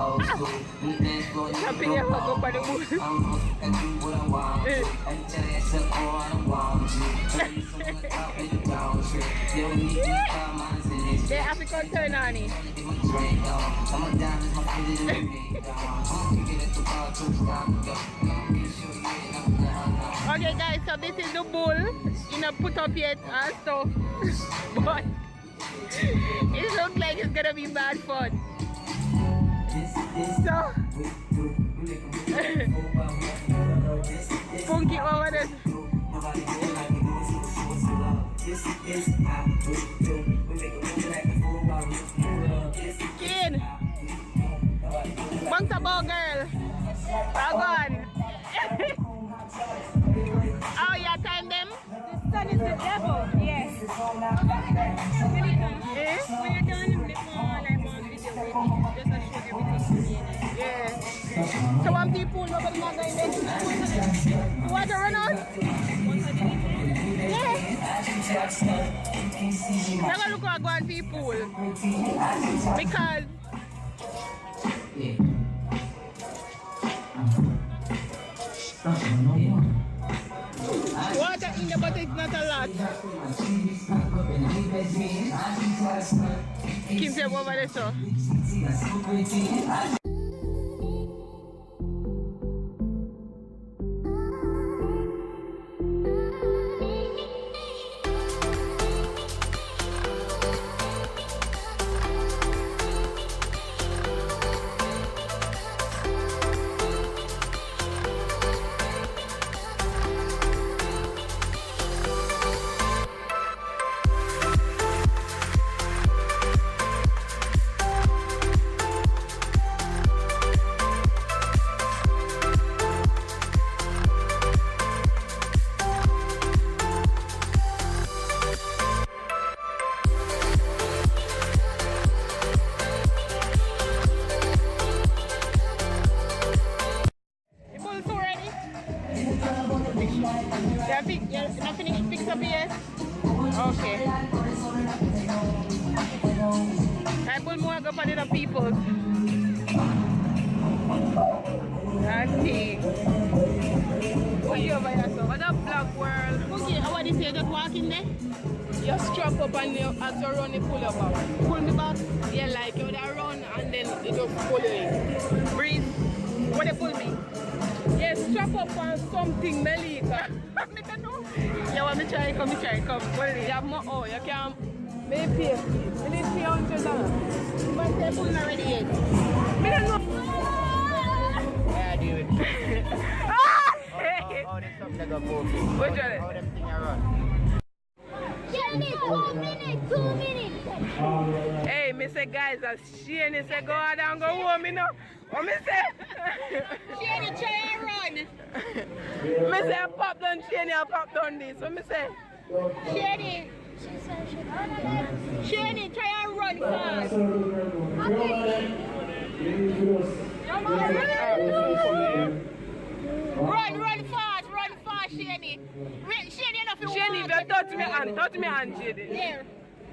Tapi dia aku pada bulu. Dia api konten ni. Okay guys, so this is the bull. You know, put up yet, so but it looks like it's gonna be bad fun. So funky over there. Kid, bangsa ball girl, Dragon. Oh, you time them? The sun is the devil. Yes. Melica, when you're done, flip more like more video with just to show everything. Yeah. So one people nobody not going there. You want to run out? Yeah. Never look at one people because water in the butter is not a lot. Keep them over there, so. Fix up here? Okay. I put more up on the people. Let's see. What you over here, so? What up, Black World? Okay, how do you say? Just walk in there? You strap up and you as you run, you pull up out. Pull me back? Yeah, like you would run and then you just pull it in. Breathe. What you pull me? Yeah, strap up on something, Melica. I don't know. You want me try? Come, Well, you have more. Oh, you can maybe pay. We need $300. But they pull already yet. I don't know. Yeah, dude. How this something that go move? Which one? How them thing run? 2 minutes. Hey, me say guys, as Shane say go out and go home, you know. What me say? Shane, try and run. Me say pop down Shane and pop down this. What me say? Shane, try and run fast. Run fast, Shane. Shane, enough you Shane, if you touch me hand, Shane. There.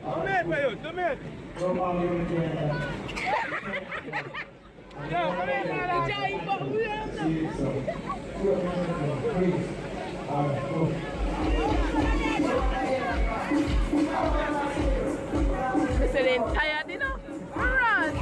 Come here. I said they're tired, you know? Alright.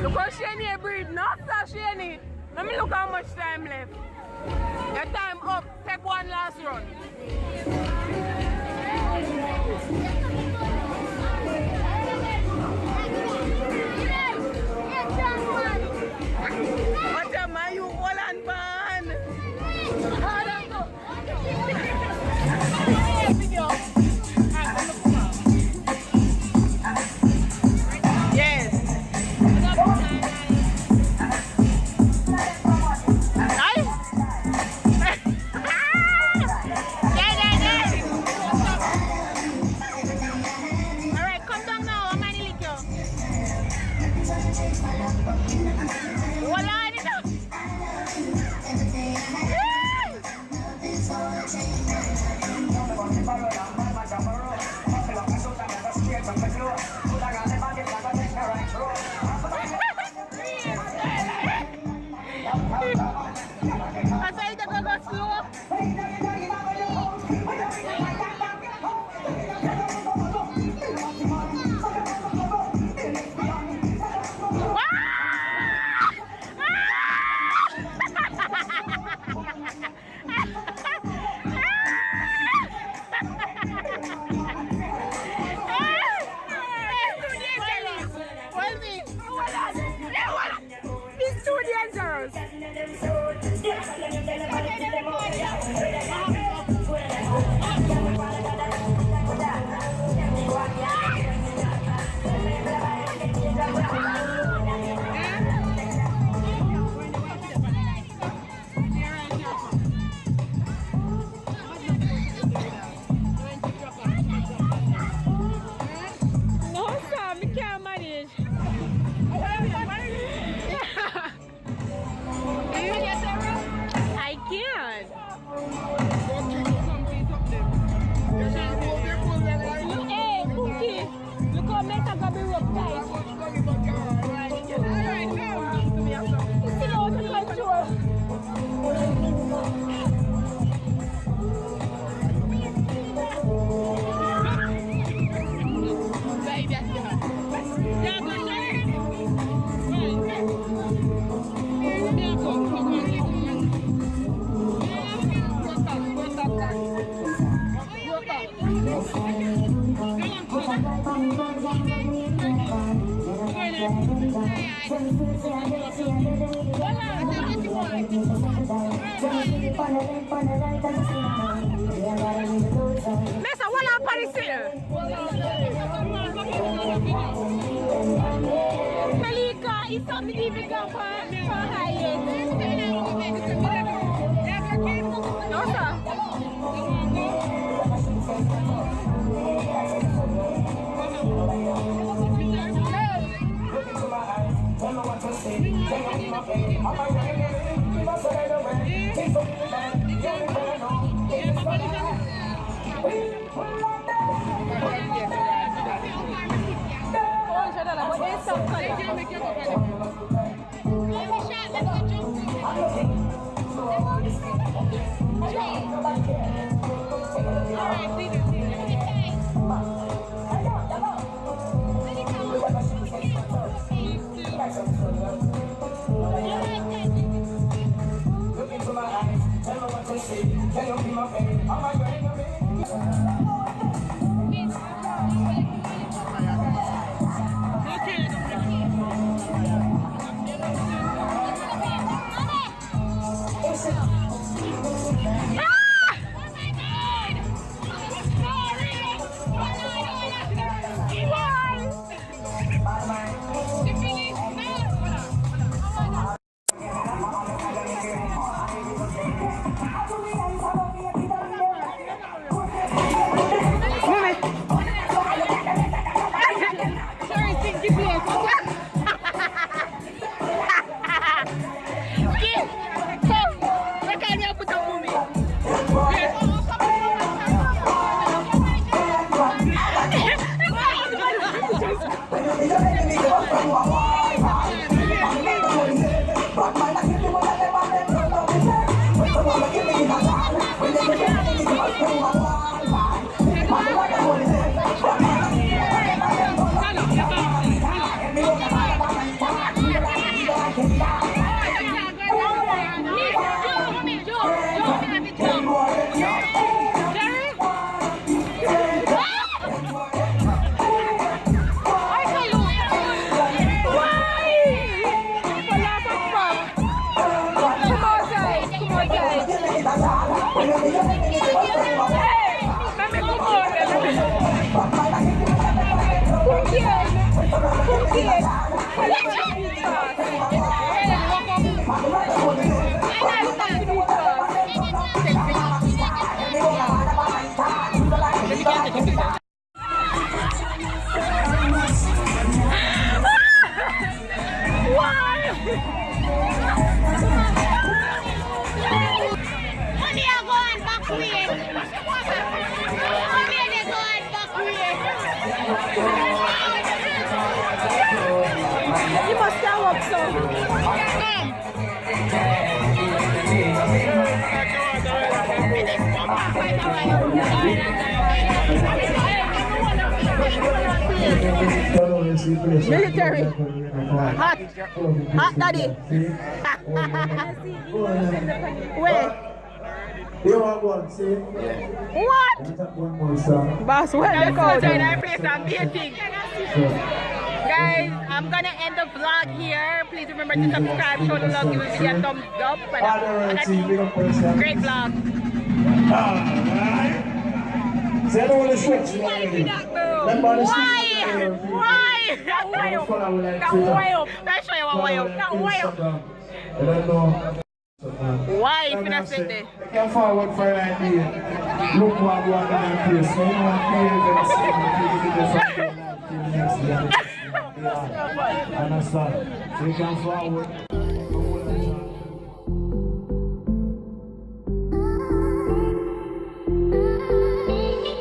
Look how Shani breathe. Not that Shani. Let me look how much time left. Your time up. Take one last run. Watch out, man. You all and ban. Yes. Mesa, what up, Paris? Melica, it's something even go for high-end. No, sir. You must stand up, so. Military. Hot. Hot daddy. Where? You want one, see? What? One more song. Boss, where they go? Join our place and be a thing. Guys, I'm gonna end the vlog here. Please remember to subscribe, show the love, give the video a thumbs up. And great vlog. Alright. So I don't want to switch already. Why? Why? That's why up. That's why up. That's why up. I don't know. Why? If you not say that. I can forward for an idea. Look what I'm going to do. So you know what I'm saying? Understand? So you can forward.